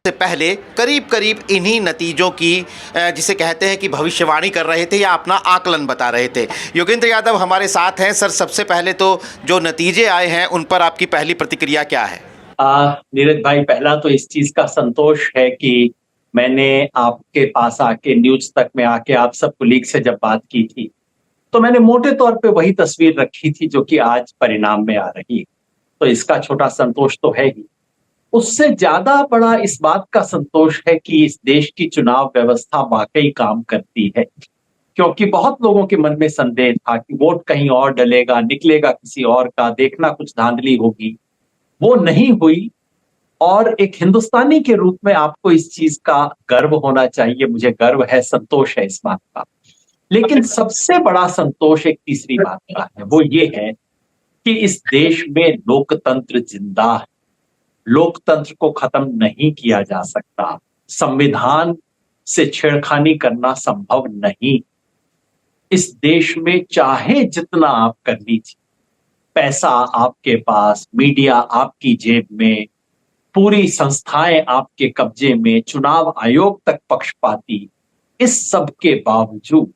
से पहले करीब करीब इन्हीं नतीजों की जिसे कहते हैं कि भविष्यवाणी कर रहे थे या अपना आकलन बता रहे थे। योगेंद्र यादव हमारे साथ हैं। सर, सबसे पहले तो जो नतीजे आए हैं उन पर आपकी पहली प्रतिक्रिया क्या है? नीरज भाई, पहला तो इस चीज का संतोष है कि मैंने आपके पास आके न्यूज तक में आके आप सब कुलीग से जब बात की थी तो मैंने मोटे तौर पे वही तस्वीर रखी थी जो कि आज परिणाम में आ रही है। तो इसका छोटा संतोष तो है ही। उससे ज्यादा बड़ा इस बात का संतोष है कि इस देश की चुनाव व्यवस्था वाकई काम करती है, क्योंकि बहुत लोगों के मन में संदेह था कि वोट कहीं और डलेगा, निकलेगा किसी और का, देखना कुछ धांधली होगी। वो नहीं हुई। और एक हिंदुस्तानी के रूप में आपको इस चीज का गर्व होना चाहिए। मुझे गर्व है, संतोष है इस बात का। लेकिन सबसे बड़ा संतोष एक तीसरी बात का है, वो ये है कि इस देश में लोकतंत्र जिंदा है। लोकतंत्र को खत्म नहीं किया जा सकता। संविधान से छेड़खानी करना संभव नहीं। इस देश में चाहे जितना आप कर लीजिए, पैसा आपके पास, मीडिया आपकी जेब में, पूरी संस्थाएं आपके कब्जे में, चुनाव आयोग तक पक्षपाती, इस सब के बावजूद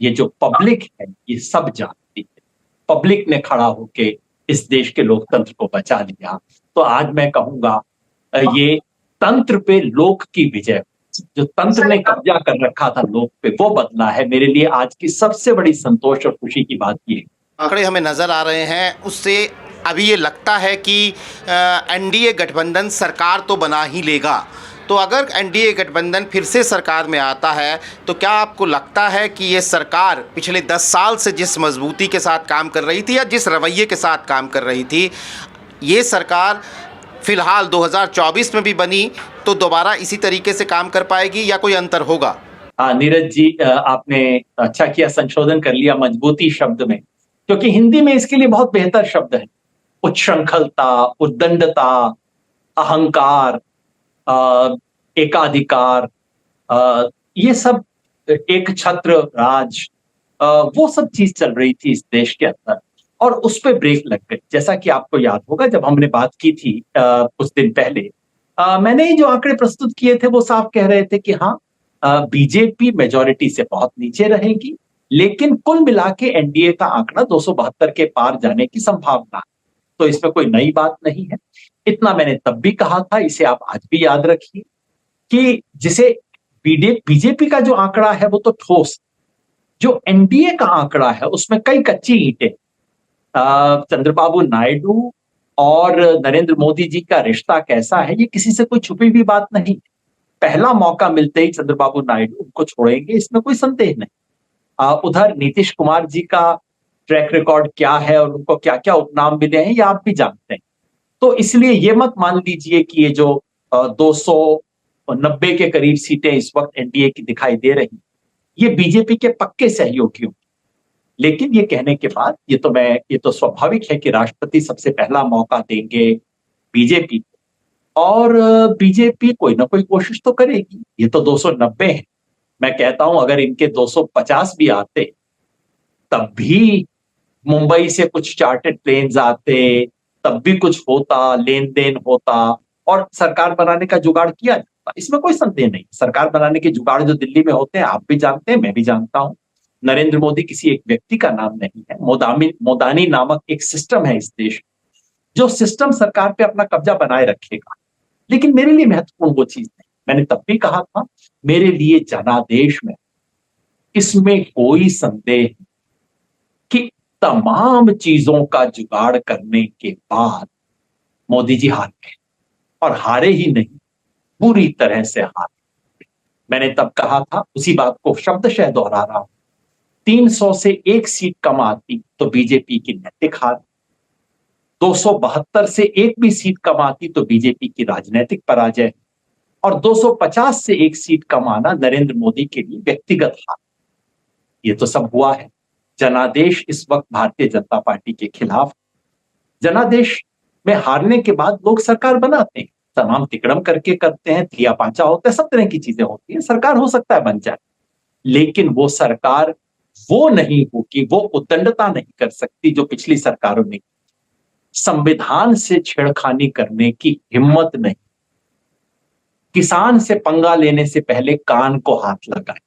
ये जो पब्लिक है ये सब जानती है। पब्लिक ने खड़ा होके इस देश के लोकतंत्र को बचा लिया। तो आज मैं कहूंगा ये तंत्र पे लोक की विजय। जो तंत्र ने कब्जा कर रखा था लोक पे, वो बदला है। मेरे लिए आज की सबसे बड़ी संतोष और खुशी की बात ये आंकड़े हमें नज़र आ रहे हैं, उससे अभी ये लगता है कि एनडीए गठबंधन सरकार तो बना ही लेगा। तो अगर एनडीए गठबंधन फिर से सरकार में आता है तो क्या आपको लगता है कि ये सरकार पिछले 10 साल से जिस मजबूती के साथ काम कर रही थी या जिस रवैये के साथ काम कर रही थी, ये सरकार फिलहाल 2024 में भी बनी तो दोबारा इसी तरीके से काम कर पाएगी या कोई अंतर होगा? नीरज जी, आपने अच्छा किया संशोधन कर लिया मजबूती शब्द में, क्योंकि हिंदी में इसके लिए बहुत बेहतर शब्द है। उच्छृंखलता, उद्दंडता, अहंकार, एकाधिकार, ये सब, एक छत्र राज, वो सब चीज चल रही थी इस देश के अंदर और उस पे ब्रेक लग गई। जैसा कि आपको याद होगा, जब हमने बात की थी कुछ दिन पहले, मैंने जो आंकड़े प्रस्तुत किए थे वो साफ कह रहे थे कि हाँ, बीजेपी मेजॉरिटी से बहुत नीचे रहेगी, लेकिन कुल मिला के एनडीए का आंकड़ा 272 के पार जाने की संभावना। तो इसमें कोई नई बात नहीं है। इतना मैंने तब भी कहा था, इसे आप आज भी याद रखिए कि जिसे बीजेपी का जो आंकड़ा है वो तो ठोस, जो एनडीए का आंकड़ा है उसमें कई कच्ची ईंटें। चंद्रबाबू नायडू और नरेंद्र मोदी जी का रिश्ता कैसा है, ये किसी से कोई छुपी हुई बात नहीं। पहला मौका मिलते ही चंद्रबाबू नायडू उनको छोड़ेंगे, इसमें कोई संदेह नहीं। उधर नीतीश कुमार जी का ट्रैक रिकॉर्ड क्या है और उनको क्या क्या उपनाम मिले हैं ये आप भी जानते हैं। तो इसलिए ये मत मान लीजिए कि ये जो 290 के करीब सीटें इस वक्त एनडीए की दिखाई दे रही, ये बीजेपी के पक्के सहयोगियों। लेकिन ये कहने के बाद ये तो स्वाभाविक है कि राष्ट्रपति सबसे पहला मौका देंगे बीजेपी, और बीजेपी कोई ना कोई कोशिश तो करेगी। ये तो 290 है। मैं कहता हूं अगर इनके 250 भी आते तब भी मुंबई से कुछ चार्टर्ड प्लेन्स आते, तब भी कुछ होता, लेन देन होता और सरकार बनाने का जुगाड़ किया जाता। इसमें कोई संदेह नहीं। सरकार बनाने के जुगाड़ जो दिल्ली में होते हैं आप भी जानते हैं, मैं भी जानता हूं। नरेंद्र मोदी किसी एक व्यक्ति का नाम नहीं है। मोदानी नामक एक सिस्टम है इस देश, जो सिस्टम सरकार पे अपना कब्जा बनाए रखेगा। लेकिन मेरे लिए महत्वपूर्ण वो चीज नहीं। मैंने तब भी कहा था, मेरे लिए जनादेश में, इसमें कोई संदेह नहीं कि तमाम चीजों का जुगाड़ करने के बाद मोदी जी हार गए, और हारे ही नहीं, पूरी तरह से हारे। मैंने तब कहा था, उसी बात को शब्दशः दोहरा रहा हूं, 300 से 1 सीट कम आती तो बीजेपी की नैतिक हार, 272 से 1 भी सीट कम आती तो बीजेपी की राजनीतिक पराजय, और 250 से 1 सीट कम आना नरेंद्र मोदी के लिए व्यक्तिगत हार। ये तो सब हुआ है। जनादेश इस वक्त भारतीय जनता पार्टी के खिलाफ। जनादेश में हारने के बाद लोग सरकार बनाते हैं, तमाम तिकड़म करके करते हैं, थिया पांचा होता है, सब तरह की चीजें होती है। सरकार हो सकता है बन जाए, लेकिन वो सरकार वो नहीं होगी, वो उद्दंडता नहीं कर सकती जो पिछली सरकारों ने। संविधान से छेड़खानी करने की हिम्मत नहीं, किसान से पंगा लेने से पहले कान को हाथ लगाए।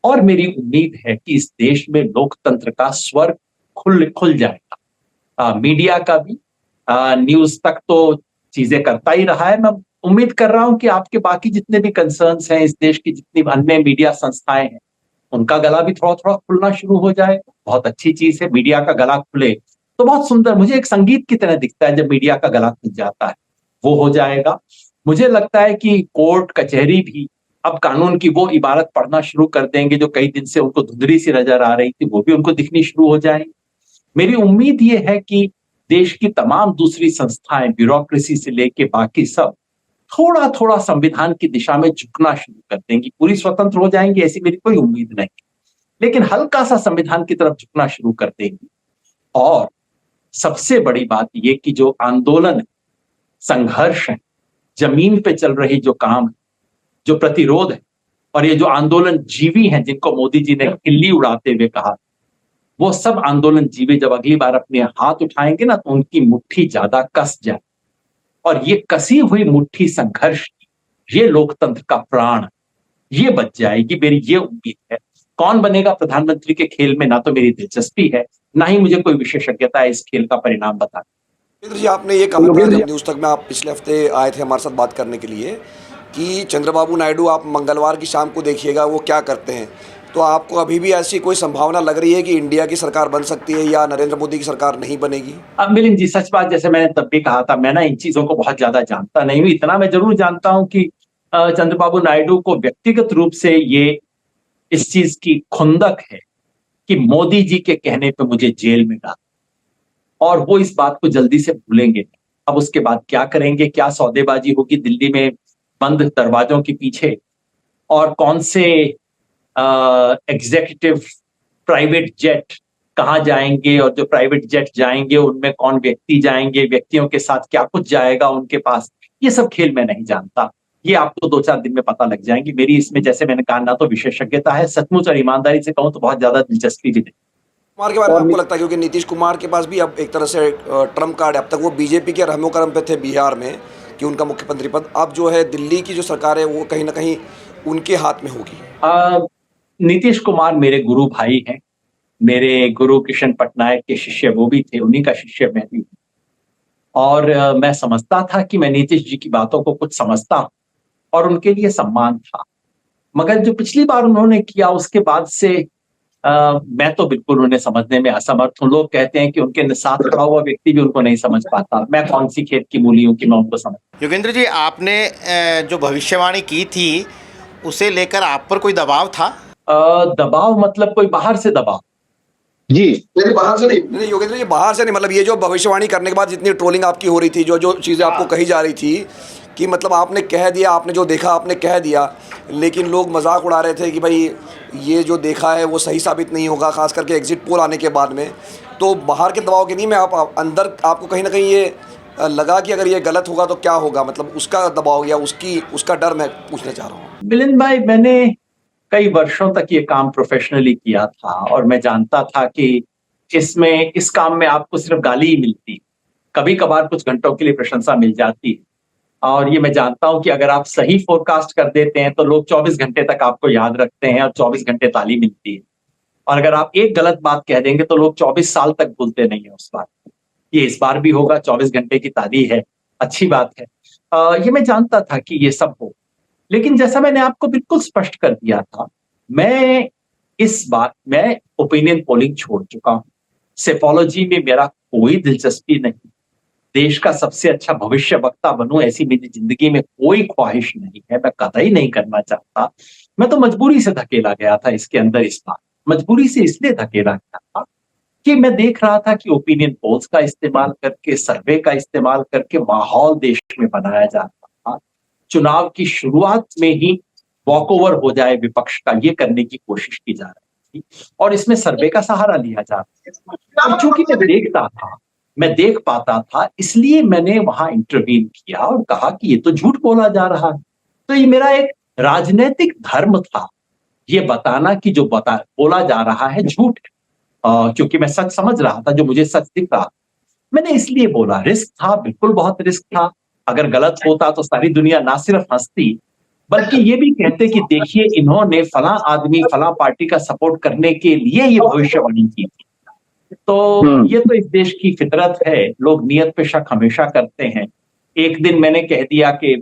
और मेरी उम्मीद है कि इस देश में लोकतंत्र का स्वर खुल जाएगा। मीडिया का भी, न्यूज तक तो चीजें करता ही रहा है। मैं उम्मीद कर रहा हूं कि आपके बाकी जितने भी कंसर्न्स हैं, इस देश की जितनी अन्य मीडिया संस्थाएं हैं, उनका गला भी थोड़ा थोड़ा खुलना शुरू हो जाए। बहुत अच्छी चीज है, मीडिया का गला खुले तो बहुत सुंदर, मुझे एक संगीत की तरह दिखता है जब मीडिया का गला खुल जाता है, वो हो जाएगा। मुझे लगता है कि कोर्ट कचहरी भी अब कानून की वो इबारत पढ़ना शुरू कर देंगे जो कई दिन से उनको धुंधली सी नजर आ रही थी, वो भी उनको दिखनी शुरू हो जाएगी। मेरी उम्मीद ये है कि देश की तमाम दूसरी संस्थाएं, ब्यूरोक्रेसी से लेके बाकी सब, थोड़ा थोड़ा संविधान की दिशा में झुकना शुरू कर देंगी। पूरी स्वतंत्र हो जाएंगी ऐसी मेरी कोई उम्मीद नहीं, लेकिन हल्का सा संविधान की तरफ झुकना शुरू कर देंगी। और सबसे बड़ी बात यह कि जो आंदोलन, संघर्ष है, जमीन पे चल रही जो काम है, जो प्रतिरोध है, और ये जो आंदोलन जीवी हैं जिनको मोदी जी ने खिल्ली उड़ाते हुए कहा, वो सब आंदोलन जीवी जब अगली बार अपने हाथ उठाएंगे ना तो उनकी मुट्ठी ज्यादा कस जाए। और ये कसी हुई मुट्ठी संघर्ष की, ये लोकतंत्र का प्राण, ये बच जाएगी, मेरी ये उम्मीद है। कौन बनेगा प्रधानमंत्री के खेल में ना तो मेरी दिलचस्पी है, ना ही मुझे कोई विशेषज्ञता है इस खेल का परिणाम बताने। योगेंद्र जी, आपने ये कहा था जब न्यूज़ तक में आप पिछले हफ्ते आए थे हमारे साथ बात करने के लिए कि चंद्रबाबू नायडू आप मंगलवार की शाम को देखिएगा वो क्या करते हैं। तो आपको अभी भी ऐसी कोई संभावना लग रही है कि इंडिया की सरकार बन सकती है या नरेंद्र मोदी की सरकार नहीं बनेगी? अब मिलिंद जी, सच बात, जैसे मैंने तब भी कहा था, मैं ना इन चीजों को बहुत ज्यादा जानता नहीं हूं। इतना मैं जरूर जानता हूं कि चंद्रबाबू नायडू को व्यक्तिगत रूप से ये इस चीज की खुंदक है कि मोदी जी के कहने पे मुझे जेल में डाल, और वो इस बात को जल्दी से भूलेंगे। अब उसके बाद क्या करेंगे, क्या सौदेबाजी होगी दिल्ली में बंद दरवाजों के पीछे, और कौन से एग्जीक्यूटिव प्राइवेट जेट कहाँ जाएंगे, और जो प्राइवेट जेट जाएंगे उनमें कौन व्यक्ति जाएंगे, व्यक्तियों के साथ क्या कुछ जाएगा उनके पास, ये सब खेल मैं नहीं जानता। ये आपको 2-4 दिन में पता लग जाएंगी। मेरी इसमें, जैसे मैंने कहा, ना तो विशेषज्ञता है, सचमुच और ईमानदारी से कहूं तो बहुत ज्यादा दिलचस्पी भी नहीं। कुमार के बारे में आपको लगता है, क्योंकि नीतीश कुमार के पास भी अब एक तरह से ट्रम्प कार्ड है। अब तक वो बीजेपी के रहमो करम पे थे बिहार में कि उनका मुख्यमंत्री पद, अब जो है दिल्ली की जो सरकार है वो कहीं ना कहीं उनके हाथ में होगी। नीतीश कुमार मेरे गुरु भाई हैं, मेरे गुरु किशन पटनायक के शिष्य वो भी थे, उन्हीं का शिष्य मैं भी हूं। और मैं समझता था कि मैं नीतीश जी की बातों को कुछ समझता हूं और उनके लिए सम्मान था, मगर जो पिछली बार उन्होंने किया उसके बाद से मैं तो बिल्कुल उन्हें समझने में असमर्थ हूं। लोग कहते हैं कि उनके साथ खड़ा हुआ व्यक्ति भी उनको नहीं समझ पाता। मैं कौन सी खेत की मूली हूं कि मैं उनको समझ। योगेंद्र जी, आपने जो भविष्यवाणी की थी उसे लेकर आप पर कोई दबाव था? दबाव मतलब कोई बाहर से दबाव? जी नहीं, बाहर से नहीं योगेंद्र जी, बाहर से नहीं। मतलब ये जो भविष्यवाणी करने के बाद जितनी ट्रोलिंग आपकी हो रही थी, जो जो चीज़ें आपको कही जा रही थी कि मतलब आपने कह दिया, आपने जो देखा आपने कह दिया, लेकिन लोग मजाक उड़ा रहे थे कि भाई ये जो देखा है वो सही साबित नहीं होगा, खास करके एग्जिट पोल आने के बाद में। तो बाहर के दबाव के नहीं, मैं आप अंदर आपको कहीं ना कहीं ये लगा कि अगर ये गलत होगा तो क्या होगा, मतलब उसका दबाव या उसका डर मैं पूछना चाह रहा हूँ। मिलिंद भाई, मैंने कई वर्षों तक ये काम प्रोफेशनली किया था और मैं जानता था कि इस काम में आपको सिर्फ गाली ही मिलती, कभी कभार कुछ घंटों के लिए प्रशंसा मिल जाती है। और ये मैं जानता हूं कि अगर आप सही फोरकास्ट कर देते हैं तो लोग 24 घंटे तक आपको याद रखते हैं और 24 घंटे ताली मिलती है, और अगर आप एक गलत बात कह देंगे तो लोग 24 साल तक भूलते नहीं है उस बात को। ये इस बार भी होगा, 24 घंटे की ताली है, अच्छी बात है। ये मैं जानता था कि ये सब हो, लेकिन जैसा मैंने आपको बिल्कुल स्पष्ट कर दिया था, मैं ओपिनियन पोलिंग छोड़ चुका हूं। सेफोलॉजी में मेरा कोई दिलचस्पी नहीं। देश का सबसे अच्छा भविष्य वक्ता बनूं ऐसी मेरी जिंदगी में कोई ख्वाहिश नहीं है, मैं कतई नहीं करना चाहता। मैं तो मजबूरी से धकेला गया था इसके अंदर। इस बार मजबूरी से इसलिए धकेला गया था कि मैं देख रहा था कि ओपिनियन पोल्स का इस्तेमाल करके, सर्वे का इस्तेमाल करके माहौल देश में बनाया जा रहा था। चुनाव की शुरुआत में ही वॉक ओवर हो जाए विपक्ष का, ये करने की कोशिश की जा रही थी, और इसमें सर्वे का सहारा लिया जा रहा था। चूंकि मैं देख पाता था, इसलिए मैंने वहां इंटरवीन किया और कहा कि ये तो झूठ बोला जा रहा है। तो ये मेरा एक राजनीतिक धर्म था, ये बताना कि जो बोला जा रहा है झूठ है, क्योंकि मैं सच समझ रहा था, जो मुझे सच दिख रहा था। मैंने इसलिए बोला, रिस्क था, बिल्कुल बहुत रिस्क था। अगर गलत होता तो सारी दुनिया ना सिर्फ हंसती बल्कि ये भी कहते कि देखिए इन्होंने फला आदमी फला पार्टी का सपोर्ट करने के लिए ये भविष्यवाणी की थी। तो ये तो इस देश की फितरत है, लोग नियत पे शक हमेशा करते हैं। एक दिन मैंने कह दिया कि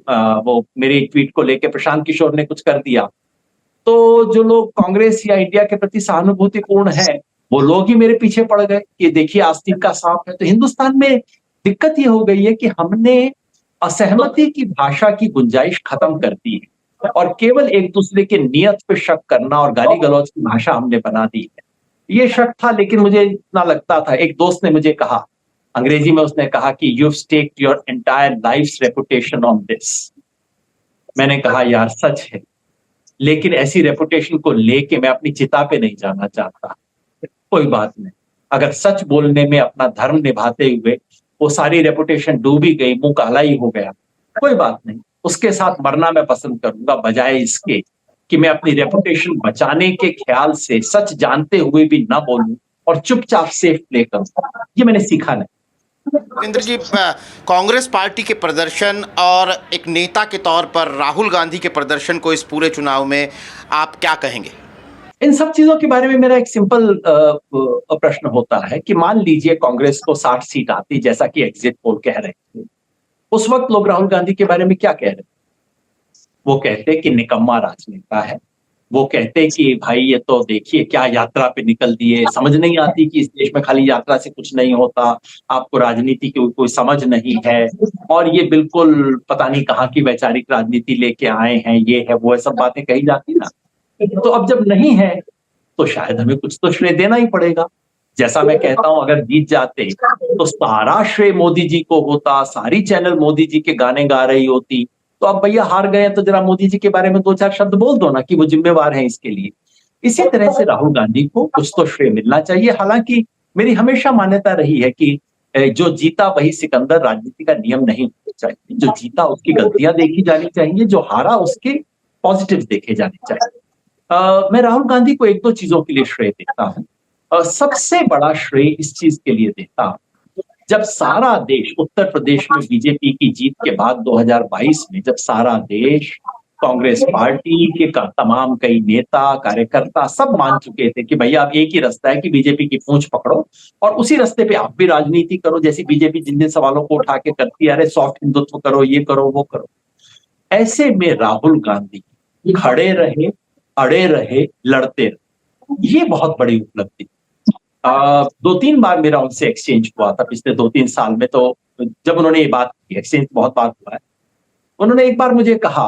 वो मेरे ट्वीट को लेकर प्रशांत किशोर ने कुछ कर दिया, तो जो लोग कांग्रेस या इंडिया के प्रति सहानुभूतिपूर्ण है वो लोग ही मेरे पीछे पड़ गए कि देखिए आस्तीन का सांप है। तो हिंदुस्तान में दिक्कत ये हो गई है कि हमने असहमति की भाषा की गुंजाइश खत्म कर दी है और केवल एक दूसरे के नियत पे शक करना और गाली गलौज की भाषा हमने बना दी है। ये शक था, लेकिन मुझे इतना लगता था, एक दोस्त ने मुझे कहा, अंग्रेजी में उसने कहा कि you staked your entire life's reputation on this. मैंने कहा यार सच है, लेकिन ऐसी रेपुटेशन को लेके मैं अपनी चिता पे नहीं जाना चाहता। कोई बात नहीं, अगर सच बोलने में अपना धर्म निभाते हुए वो सारी रेपुटेशन डूबी गई, मुंह काला ही हो गया, कोई बात नहीं, उसके साथ मरना मैं पसंद करूंगा बजाय इसके कि मैं अपनी रेपुटेशन बचाने के ख्याल से सच जानते हुए भी ना बोलूं और चुपचाप सेफ प्ले करूं। ये मैंने सीखा नहीं। योगेंद्र जी, कांग्रेस पार्टी के प्रदर्शन और एक नेता के तौर पर राहुल गांधी के प्रदर्शन को इस पूरे चुनाव में आप क्या कहेंगे? इन सब चीजों के बारे में मेरा एक सिंपल प्रश्न होता है कि मान लीजिए कांग्रेस को 60 सीट आती जैसा कि एग्जिट पोल कह रहे थे, उस वक्त लोग राहुल गांधी के बारे में क्या कह रहे थे? वो कहते कि निकम्मा राजनेता है, वो कहते कि भाई ये तो देखिए क्या यात्रा पे निकल दिए, समझ नहीं आती कि इस देश में खाली यात्रा से कुछ नहीं होता, आपको राजनीति की कोई समझ नहीं है और ये बिल्कुल पता नहीं कहाँ की वैचारिक राजनीति लेके आए हैं, ये है वो है, सब बातें कही जाती ना। तो अब जब नहीं है तो शायद हमें कुछ तो श्रेय देना ही पड़ेगा। जैसा मैं कहता हूं, अगर जीत जाते तो सारा श्रेय मोदी जी को होता, सारी चैनल मोदी जी के गाने गा रही होती। तो अब भैया हार गए तो जरा मोदी जी के बारे में 2-4 शब्द बोल दो ना कि वो जिम्मेवार हैं इसके लिए। इसी तरह से राहुल गांधी को कुछ तो श्रेय मिलना चाहिए। हालांकि मेरी हमेशा मान्यता रही है कि जो जीता वही सिकंदर राजनीति का नियम नहीं होना चाहिए। जो जीता उसकी गलतियां देखी जानी चाहिए, जो हारा उसके पॉजिटिव देखे जाने चाहिए। मैं राहुल गांधी को 1-2 चीजों के लिए श्रेय देता हूं। सबसे बड़ा श्रेय इस चीज के लिए देता हूं, जब सारा देश, उत्तर प्रदेश में बीजेपी की जीत के बाद 2022 में जब सारा देश कांग्रेस पार्टी के तमाम कई नेता कार्यकर्ता सब मान चुके थे कि भैया अब एक ही रास्ता है कि बीजेपी की पूंछ पकड़ो और उसी रास्ते पे आप भी राजनीति करो, जैसी बीजेपी जिन जिन सवालों को उठा के करती है, अरे सॉफ्ट हिंदुत्व करो, ये करो वो करो। ऐसे में राहुल गांधी खड़े रहे, अड़े रहे, लड़ते रहे, ये बहुत बड़ी उपलब्धि। 2-3 बार मेरा उनसे एक्सचेंज हुआ था पिछले 2-3 साल में। तो जब उन्होंने ये बात की, एक्सचेंज बहुत बार हुआ है, उन्होंने एक बार मुझे कहा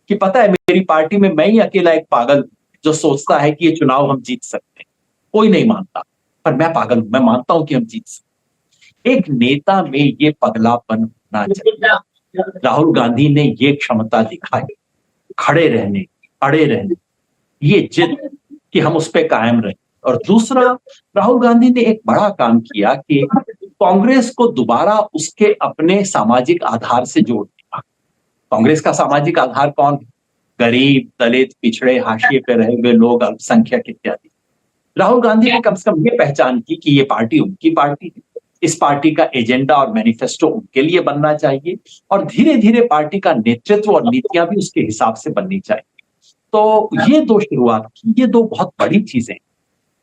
कि पता है मेरी पार्टी में मैं ही अकेला एक पागल जो सोचता है कि ये चुनाव हम जीत सकते हैं, कोई नहीं मानता, पर मैं पागल हूं, मैं मानता हूं कि हम जीत सकते हैं। एक नेता में ये पगलापन होना चाहिए। राहुल गांधी ने ये क्षमता दिखाई, खड़े रहने, अड़े रहने, ये जिद कि हम उस पर कायम रहे। और दूसरा, राहुल गांधी ने एक बड़ा काम किया कि कांग्रेस को दोबारा उसके अपने सामाजिक आधार से जोड़ दिया। कांग्रेस का सामाजिक आधार कौन है? गरीब, दलित, पिछड़े, हाशिए पे रहे हुए लोग, अल्पसंख्यक इत्यादि। राहुल गांधी ने कम से कम ये पहचान की कि ये पार्टी उनकी पार्टी है, इस पार्टी का एजेंडा और मैनिफेस्टो उनके लिए बनना चाहिए और धीरे धीरे पार्टी का नेतृत्व और नीतियां भी उसके हिसाब से बननी चाहिए। तो ये 2 शुरुआत की, ये 2 बहुत बड़ी चीजें।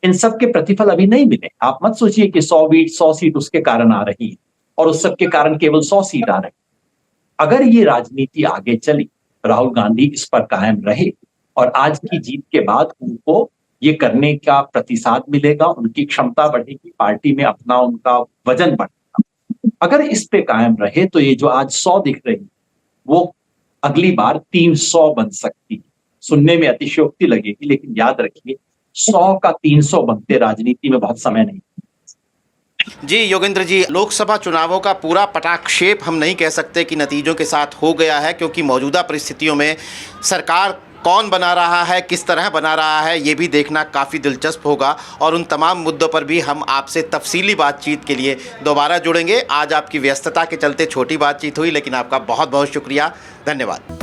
इन सब के प्रतिफल अभी नहीं मिले। आप मत सोचिए कि 100 सीट उसके कारण आ रही है और उस सब के कारण केवल 100 सीट आ रही। अगर ये राजनीति आगे चली, राहुल गांधी इस पर कायम रहे और आज की जीत के बाद उनको ये करने का प्रतिसाद मिलेगा, उनकी क्षमता बढ़ेगी, पार्टी में अपना उनका वजन बढ़ेगा। अगर इस पे कायम रहे तो ये जो आज 100 दिख रही वो अगली बार 300 बन सकती है। सुनने में अतिशयोक्ति लगेगी, लेकिन याद रखिए 100 का 300 बनते राजनीति में बहुत समय नहीं। जी योगेंद्र जी, लोकसभा चुनावों का पूरा पटाक्षेप हम नहीं कह सकते कि नतीजों के साथ हो गया है, क्योंकि मौजूदा परिस्थितियों में सरकार कौन बना रहा है, किस तरह बना रहा है, ये भी देखना काफ़ी दिलचस्प होगा और उन तमाम मुद्दों पर भी हम आपसे तफसीली बातचीत के लिए दोबारा जुड़ेंगे। आज आपकी व्यस्तता के चलते छोटी बातचीत हुई, लेकिन आपका बहुत बहुत शुक्रिया, धन्यवाद।